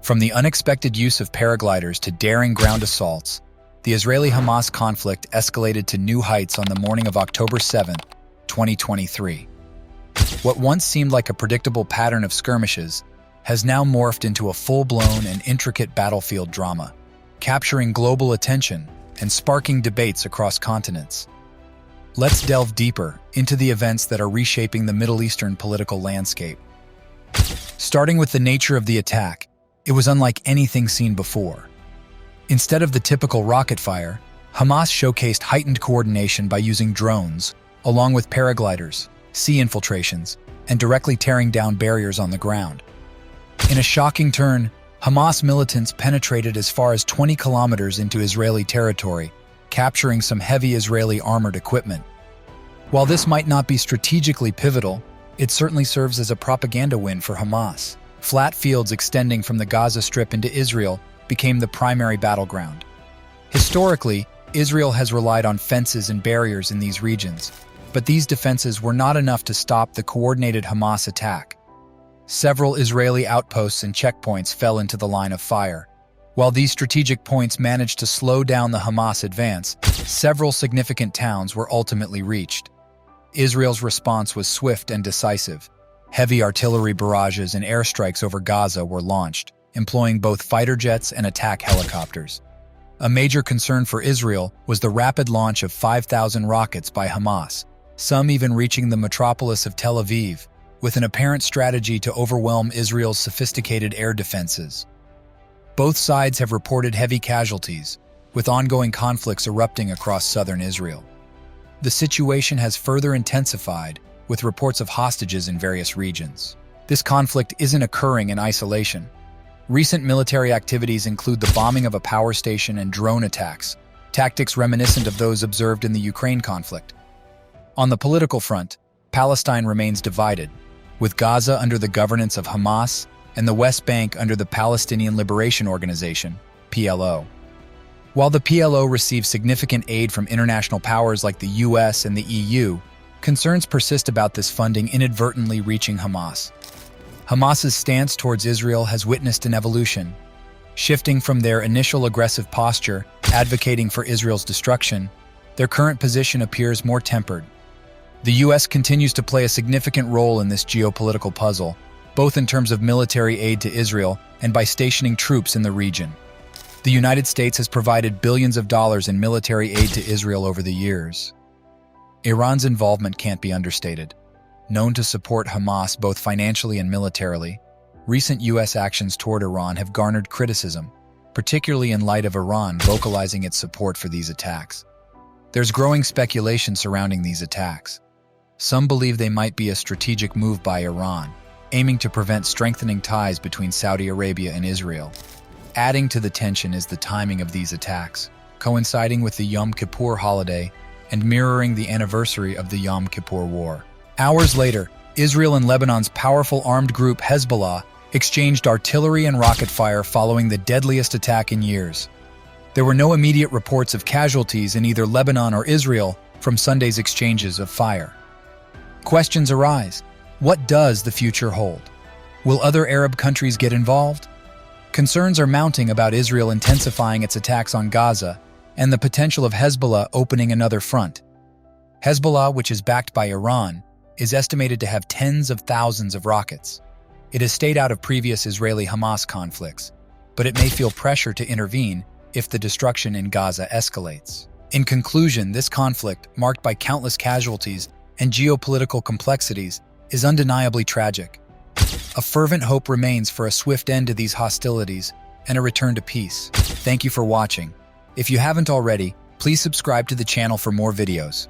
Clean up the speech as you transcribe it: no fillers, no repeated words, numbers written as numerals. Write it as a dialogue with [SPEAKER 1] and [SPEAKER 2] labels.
[SPEAKER 1] From the unexpected use of paragliders to daring ground assaults, the Israeli-Hamas conflict escalated to new heights on the morning of October 7, 2023. What once seemed like a predictable pattern of skirmishes has now morphed into a full-blown and intricate battlefield drama, capturing global attention and sparking debates across continents. Let's delve deeper into the events that are reshaping the Middle Eastern political landscape. Starting with the nature of the attack, it was unlike anything seen before. Instead of the typical rocket fire, Hamas showcased heightened coordination by using drones, along with paragliders, sea infiltrations, and directly tearing down barriers on the ground. In a shocking turn, Hamas militants penetrated as far as 20 kilometers into Israeli territory, capturing some heavy Israeli armored equipment. While this might not be strategically pivotal, it certainly serves as a propaganda win for Hamas. Flat fields extending from the Gaza Strip into Israel became the primary battleground. Historically, Israel has relied on fences and barriers in these regions, but these defenses were not enough to stop the coordinated Hamas attack. Several Israeli outposts and checkpoints fell into the line of fire. While these strategic points managed to slow down the Hamas advance, several significant towns were ultimately reached. Israel's response was swift and decisive. Heavy artillery barrages and airstrikes over Gaza were launched, employing both fighter jets and attack helicopters. A major concern for Israel was the rapid launch of 5,000 rockets by Hamas, some even reaching the metropolis of Tel Aviv, with an apparent strategy to overwhelm Israel's sophisticated air defenses. Both sides have reported heavy casualties, with ongoing conflicts erupting across southern Israel. The situation has further intensified, with reports of hostages in various regions. This conflict isn't occurring in isolation. Recent military activities include the bombing of a power station and drone attacks, tactics reminiscent of those observed in the Ukraine conflict. On the political front, Palestine remains divided, with Gaza under the governance of Hamas and the West Bank under the Palestinian Liberation Organization, PLO. While the PLO receives significant aid from international powers like the US and the EU, concerns persist about this funding inadvertently reaching Hamas. Hamas's stance towards Israel has witnessed an evolution. Shifting from their initial aggressive posture, advocating for Israel's destruction, their current position appears more tempered. The US continues to play a significant role in this geopolitical puzzle, both in terms of military aid to Israel and by stationing troops in the region. The United States has provided billions of dollars in military aid to Israel over the years. Iran's involvement can't be understated. Known to support Hamas both financially and militarily, recent U.S. actions toward Iran have garnered criticism, particularly in light of Iran vocalizing its support for these attacks. There's growing speculation surrounding these attacks. Some believe they might be a strategic move by Iran, aiming to prevent strengthening ties between Saudi Arabia and Israel. Adding to the tension is the timing of these attacks, coinciding with the Yom Kippur holiday and mirroring the anniversary of the Yom Kippur War. Hours later, Israel and Lebanon's powerful armed group Hezbollah exchanged artillery and rocket fire following the deadliest attack in years. There were no immediate reports of casualties in either Lebanon or Israel from Sunday's exchanges of fire. Questions arise. What does the future hold? Will other Arab countries get involved? Concerns are mounting about Israel intensifying its attacks on Gaza and the potential of Hezbollah opening another front. Hezbollah, which is backed by Iran, is estimated to have tens of thousands of rockets. It has stayed out of previous Israeli-Hamas conflicts, but it may feel pressure to intervene if the destruction in Gaza escalates. In conclusion, this conflict, marked by countless casualties and geopolitical complexities, is undeniably tragic. A fervent hope remains for a swift end to these hostilities and a return to peace. Thank you for watching. If you haven't already, please subscribe to the channel for more videos.